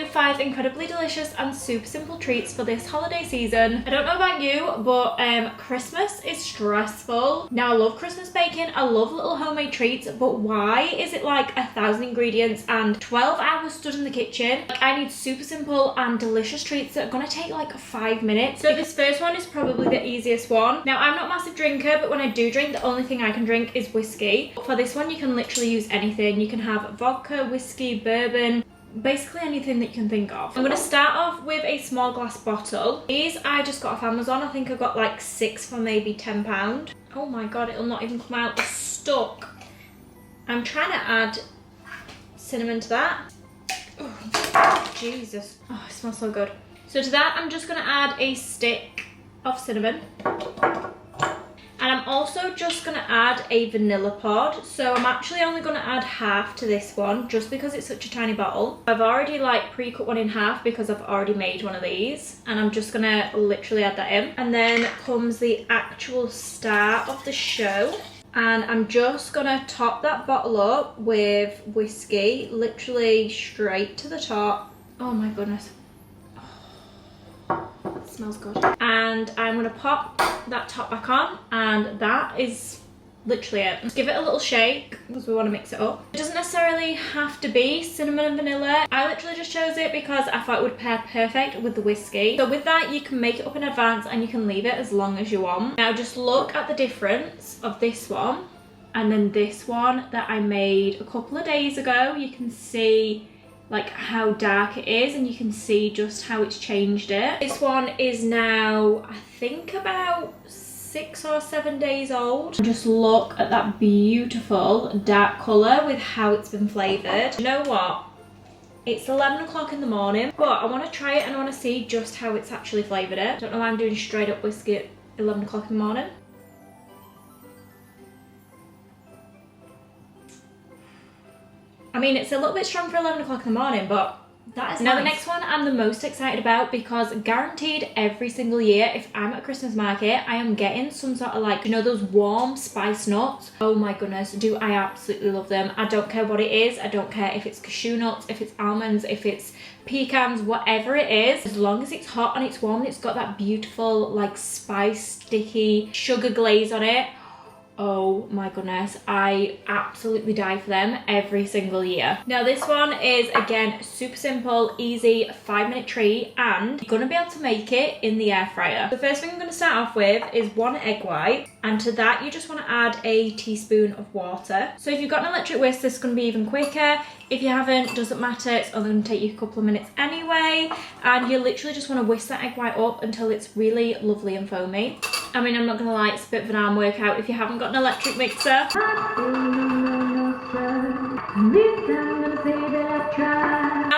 5 incredibly delicious and super simple treats for this holiday season. I don't know about you, but Christmas is stressful. Now I love Christmas baking, I love little homemade treats, but why is it like 1,000 ingredients and 12 hours stood in the kitchen? Like, I need super simple and delicious treats that are gonna take like 5 minutes. So this first one is probably the easiest one. Now I'm not a massive drinker, but when I do drink, the only thing I can drink is whiskey. For this one, you can literally use anything. You can have vodka, whiskey, bourbon, basically anything that you can think of. I'm going to start off with a small glass bottle. These I just got off Amazon. I think I got like 6 for maybe £10. Oh my god, it'll not even come out. It's stuck. I'm trying to add cinnamon to that. Oh, Jesus. Oh, it smells so good. So to that, I'm just going to add a stick of cinnamon. And I'm also just going to add a vanilla pod. So I'm actually only going to add half to this one just because it's such a tiny bottle. I've already like pre-cut one in half because I've already made one of these. And I'm just going to literally add that in. And then comes the actual star of the show. And I'm just going to top that bottle up with whiskey, literally straight to the top. Oh my goodness. It smells good. And I'm going to pop that top back on, and that is literally it. Just give it a little shake because we want to mix it up. It doesn't necessarily have to be cinnamon and vanilla. I literally just chose it because I thought it would pair perfect with the whiskey. So with that, you can make it up in advance and you can leave it as long as you want. Now just look at the difference of this one and then this one that I made a couple of days ago. You can see like how dark it is, and you can see just how it's changed it. This one is now, I think, about 6 or 7 days old. Just look at that beautiful dark colour with how it's been flavoured. You know what? It's 11 o'clock in the morning, but I want to try it and I want to see just how it's actually flavoured it. Don't know why I'm doing straight up whiskey at 11 o'clock in the morning. I mean, it's a little bit strong for 11 o'clock in the morning, but that is nice. Now the next one I'm the most excited about because guaranteed every single year, if I'm at a Christmas market, I am getting some sort of like, you know, those warm spice nuts. Oh my goodness, do I absolutely love them. I don't care what it is. I don't care if it's cashew nuts, if it's almonds, if it's pecans, whatever it is. As long as it's hot and it's warm and it's got that beautiful like spice, sticky sugar glaze on it. Oh my goodness, I absolutely die for them every single year. Now this one is, again, super simple, easy, 5-minute treat, and you're gonna be able to make it in the air fryer. The first thing I'm gonna start off with is 1 egg white, and to that you just wanna add a teaspoon of water. So if you've got an electric whisk, this is gonna be even quicker. If you haven't, doesn't matter, it's only gonna take you a couple of minutes anyway. And you literally just wanna whisk that egg white up until it's really lovely and foamy. I mean, I'm not gonna lie, it's a bit of an arm workout if you haven't got an electric mixer. Now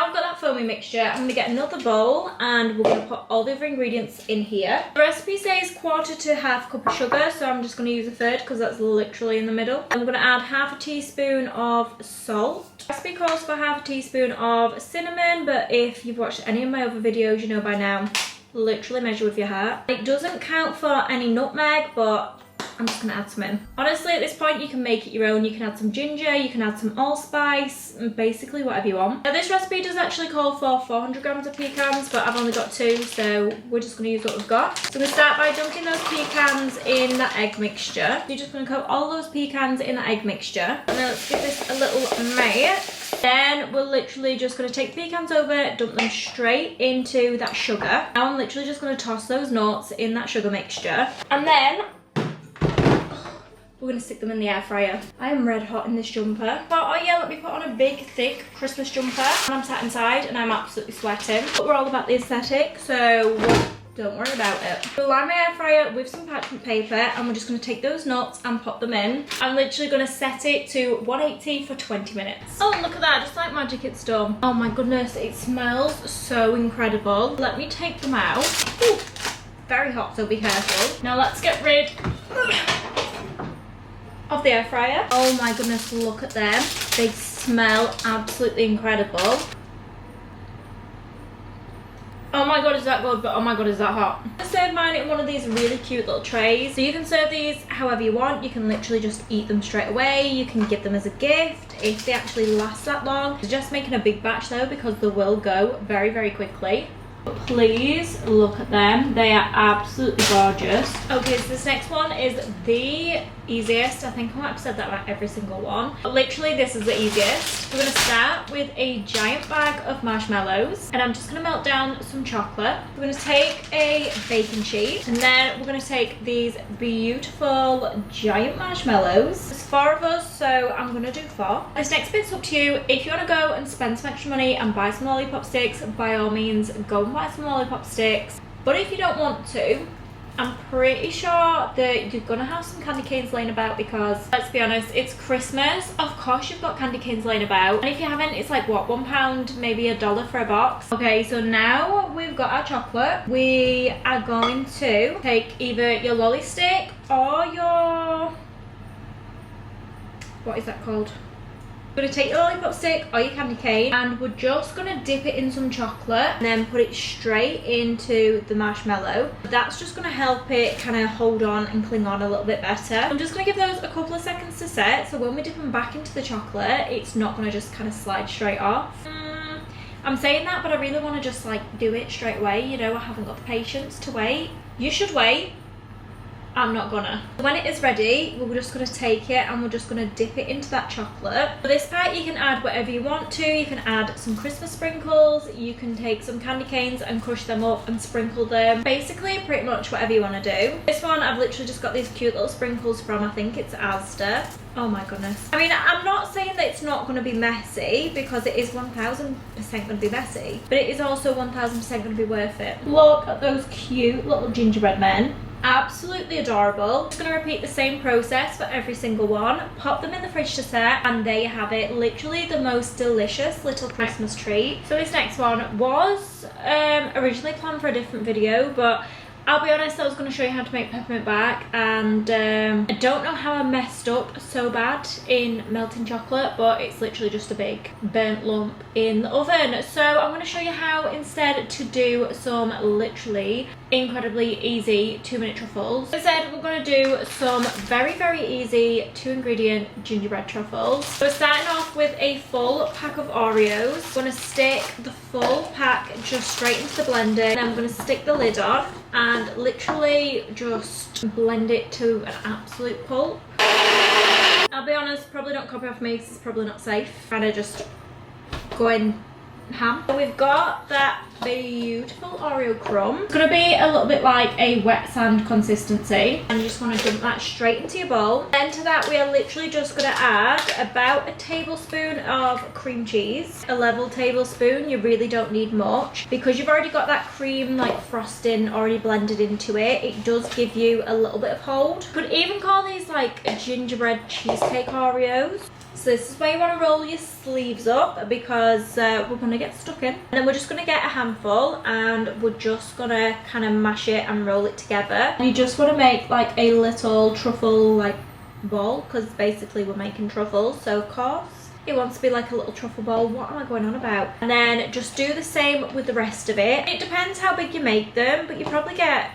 I've got that foamy mixture, I'm gonna get another bowl and we're gonna put all the other ingredients in here. The recipe says 1/4 to 1/2 cup of sugar, so I'm just gonna use 1/3 because that's literally in the middle. I'm gonna add 1/2 teaspoon of salt. The recipe calls for 1/2 teaspoon of cinnamon, but if you've watched any of my other videos, you know by now, literally measure with your heart. It doesn't count for any nutmeg, but I'm just gonna add some in. Honestly, at this point, you can make it your own. You can add some ginger, you can add some allspice, and basically whatever you want. Now this recipe does actually call for 400 grams of pecans, but I've only got 2, so we're just gonna use what we've got. So I'm gonna start by dunking those pecans in that egg mixture. You're just gonna coat all those pecans in that egg mixture. And then let's give this a little mix. Then we're literally just going to take the pecans over, dump them straight into that sugar. Now I'm literally just going to toss those nuts in that sugar mixture. And then we're going to stick them in the air fryer. I am red hot in this jumper. Thought, oh yeah, let me put on a big, thick Christmas jumper. And I'm sat inside and I'm absolutely sweating. But we're all about the aesthetic, so don't worry about it. We'll line my air fryer with some parchment paper and we're just going to take those nuts and pop them in. I'm literally going to set it to 180 for 20 minutes. Oh, look at that, just like magic it's done. Oh my goodness, it smells so incredible. Let me take them out. Ooh, very hot, so be careful. Now let's get rid of the air fryer. Oh my goodness, look at them. They smell absolutely incredible. Oh my god, is that good, but oh my god, is that hot. I serve mine in one of these really cute little trays. So you can serve these however you want. You can literally just eat them straight away. You can give them as a gift if they actually last that long. Just making a big batch though, because they will go very, very quickly. Please look at them, they are absolutely gorgeous. Okay, so this next one is the easiest. I think I might have said that about every single one, but literally this is the easiest. We're going to start with a giant bag of marshmallows, and I'm just going to melt down some chocolate. We're going to take a baking sheet, and then we're going to take these beautiful giant marshmallows. There's 4 of us, so I'm going to do 4. This next bit's up to you. If you want to go and spend some extra money and buy some lollipop sticks, by all means go and buy some lollipop sticks. But if you don't want to, I'm pretty sure that you're gonna have some candy canes laying about, because let's be honest, it's Christmas. Of course you've got candy canes laying about, and if you haven't, it's like what, £1, maybe $1 for a box. Okay, so now we've got our chocolate. We are going to take either your lolly stick or your, what is that called? We're going to take your lollipop stick or your candy cane, and we're just going to dip it in some chocolate and then put it straight into the marshmallow. That's just going to help it kind of hold on and cling on a little bit better. I'm just going to give those a couple of seconds to set, so when we dip them back into the chocolate, it's not going to just kind of slide straight off. I'm saying that, but I really want to just like do it straight away. You know, I haven't got the patience to wait. You should wait. I'm not gonna. When it is ready, we're just gonna take it and we're just gonna dip it into that chocolate. For this part, you can add whatever you want to. You can add some Christmas sprinkles. You can take some candy canes and crush them up and sprinkle them. Basically, pretty much whatever you want to do. This one, I've literally just got these cute little sprinkles from, I think it's Asda. Oh my goodness. I mean, I'm not saying that it's not going to be messy, because it is 1000% going to be messy, but it is also 1000% going to be worth it. Look at those cute little gingerbread men. Absolutely adorable. Just going to repeat the same process for every single one. Pop them in the fridge to set, and there you have it. Literally the most delicious little Christmas treat. So this next one was originally planned for a different video, but I'll be honest, I was going to show you how to make peppermint bark, and I don't know how I messed up so bad in melting chocolate, but it's literally just a big burnt lump in the oven. So I'm going to show you how instead to do some literally incredibly easy 2-minute truffles. Instead, we're going to do some very, very easy 2-ingredient gingerbread truffles. So we're starting off with a full pack of Oreos. I'm going to stick the full pack just straight into the blender, and I'm going to stick the lid on and literally just blend it to an absolute pulp. I'll be honest, probably don't copy off me, because it's probably not safe. Kind of just going ham. So we've got that beautiful Oreo crumb. It's going to be a little bit like a wet sand consistency, and you just want to dump that straight into your bowl. Then to that, we are literally just going to add about a tablespoon of cream cheese. A level tablespoon, you really don't need much, because you've already got that cream like frosting already blended into it. It does give you a little bit of hold. You could even call these like gingerbread cheesecake Oreos. So this is where you want to roll your sleeves up, because we're going to get stuck in. And then we're just going to get a handful, and we're just going to kind of mash it and roll it together. And you just want to make like a little truffle like ball, because basically we're making truffles, so of course it wants to be like a little truffle bowl. What am I going on about? And then just do the same with the rest of it. It depends how big you make them, but you probably get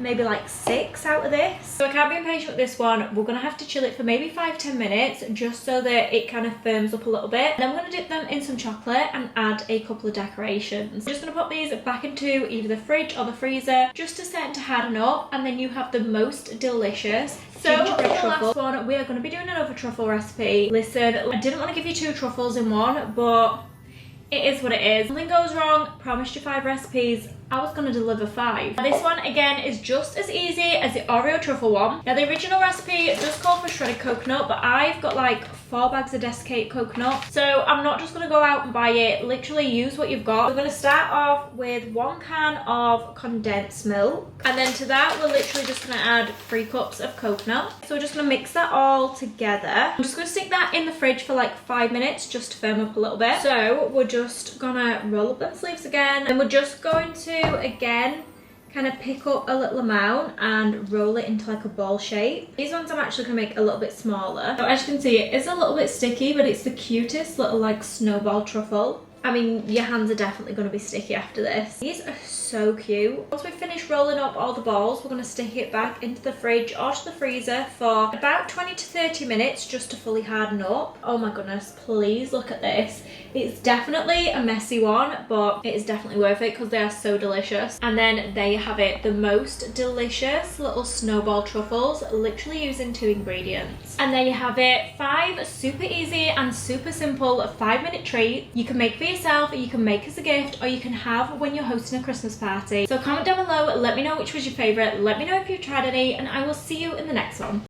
maybe like 6 out of this. So I can't be impatient with this one. We're gonna have to chill it for maybe 5-10 minutes, just so that it kind of firms up a little bit. And then we're gonna dip them in some chocolate and add a couple of decorations. I'm just gonna pop these back into either the fridge or the freezer, just to set to harden up, and then you have the most delicious gingerbread truffle. For the last one, we are gonna be doing another truffle recipe. Listen, I didn't want to give you 2 truffles in one, but it is what it is. Something goes wrong, promised you 5 recipes. I was gonna deliver 5. Now this one again is just as easy as the Oreo truffle one. Now the original recipe does call for shredded coconut, but I've got like 4 bags of desiccated coconut, so I'm not just gonna go out and buy it. Literally use what you've got. We're gonna start off with 1 can of condensed milk, and then to that we're literally just gonna add 3 cups of coconut. So we're just gonna mix that all together. I'm just gonna stick that in the fridge for like 5 minutes just to firm up a little bit. So we're just gonna roll up them sleeves again, and we're just going to again kind of pick up a little amount and roll it into like a ball shape. These ones I'm actually gonna make a little bit smaller. So as you can see, it is a little bit sticky, but it's the cutest little like snowball truffle. I mean, your hands are definitely going to be sticky after this. These are so cute. Once we've finished rolling up all the balls, we're going to stick it back into the fridge or to the freezer for about 20 to 30 minutes just to fully harden up. Oh my goodness, please look at this. It's definitely a messy one, but it is definitely worth it because they are so delicious. And then there you have it, the most delicious little snowball truffles, literally using 2 ingredients. And there you have it, 5 super easy and super simple 5-minute treats you can make for yourself, or you can make as a gift, or you can have when you're hosting a Christmas party. So comment down below, let me know which was your favourite, let me know if you've tried any, and I will see you in the next one.